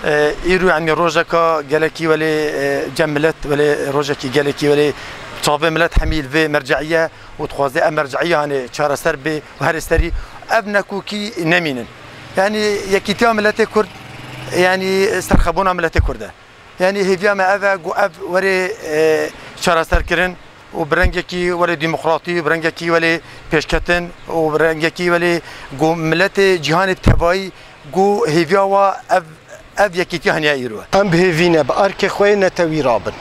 إيرو يعني روجكا جالكي ولا جملت ولا روجكي جالكي ولا صابه ملت حميل في مرجعية وتخوازي مرجعية يعني شهر سربي وهرستري أبنكو كي نمينن يعني يكيتيا ملت كرد يعني استرخبونا ملت كرده يعني هيفيا ما أبا جو أب وري شهر سركرن وبرنجكي ولا ديمقراطي برنجكي ولا بيشكتن وبرنجكي ولا جو ملت جهان التباي جو هيفيا و أب يكيتيا هنيا إيرو أم بهيفينا بأرك خوي نتوي رابن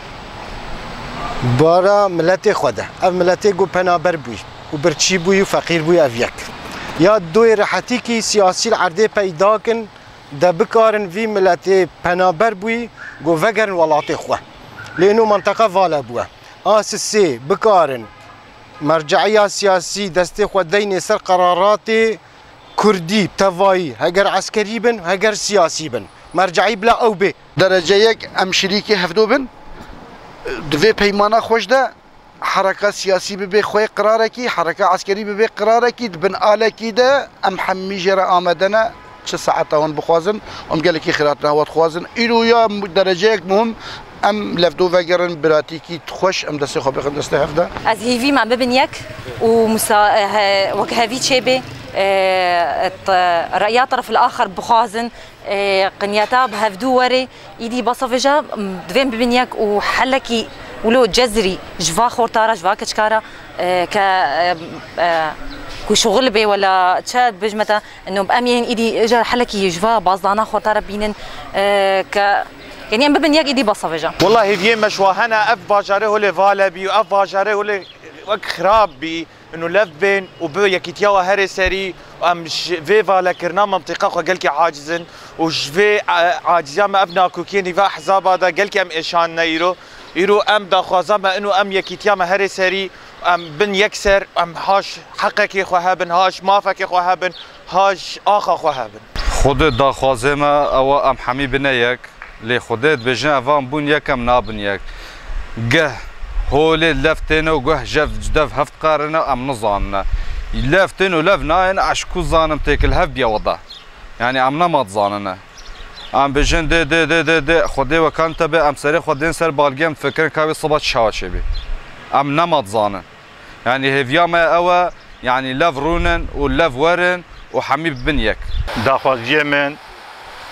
بارا ملت خدا أم ملت جو بنابر بوي وبرچي بوي وفقير بوي أفيك يا دوی راحتی کی سیاسی عرضه پیدا کن دبکارن وی ملت پنابر بوی گو وگرن ولات خو لانه منطقه والا بوه اساسی بکارن مرجعیه سیاسی دست خو دین سر قرارات کردی توایی هگر عسکری بن هگر سیاسی بن مرجعی بلا او به درجه یک ام شریکی هفدو بن دوی پیمانه خوش ده حركة سياسية ببي خوي قراركي حركة عسكرية ببي قراركي بن آلكي ده أم حمي جرى آمدنا شو ساعتها هون بخوازن أم قال لك خيراتنا هو تخوازن إلو يا درجة مهم أم لفدو فجرن براتيكي تخش أم دستي خو بخد دستي هفدا از هيفي مع ببنيك ومسا وكهفي شيبي رأي طرف الآخر بخوازن قنياتا بهفدو وري إيدي بصفجة دوين ببنيك وحلكي ولو جزري جفا خورتارا جفا كشكارا كو شغل بي ولا تشاد بجمتا انه بامين ايدي اجا حلكي جفا بازدانا خورتارا بينن ك يعني ام ببنياك ايدي بصفجا والله هي مشواهنا اف باجاره هو فالبي واف باجاره هو وك خراب بي انه لف بين وبو يكيتياوا هري سري ام في فالا كرنا منطقه قالكي عاجزن وجفي عاجزا ما ابنا كوكيني فا حزاب هذا قالكي ام ايشان نيرو يرو ام داخوازا ما انه ام يكيتيا ما هري سري ام بن يكسر ام هاش حقك خوهابن هاش مافك خوهابن هاش اخا خوهابن خود داخوازه ما او ام حمي بنيك لي خودت بجن افام بون يكم نابن يك جه هولي لفتين وجه جف جدف هفت قارنا ام نظامنا لفتين ولفنا انا اشكو ظانم تاكل هف بيا وضع يعني ام نمط ظاننا ام بجن دي خودي وكان تبع ام سري خودين سر بالجيم فكر كاوي صبات شاشبي ام نمط ظانن يعني هفيا ما او يعني لف رونن ولف ورن وحميب بنيك داخل جيمن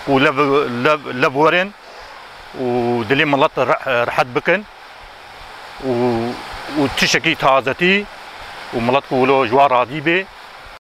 ولف ورن ودلي ملط رحت بكن وتشكي تازتي وملط كولو جوار عديبه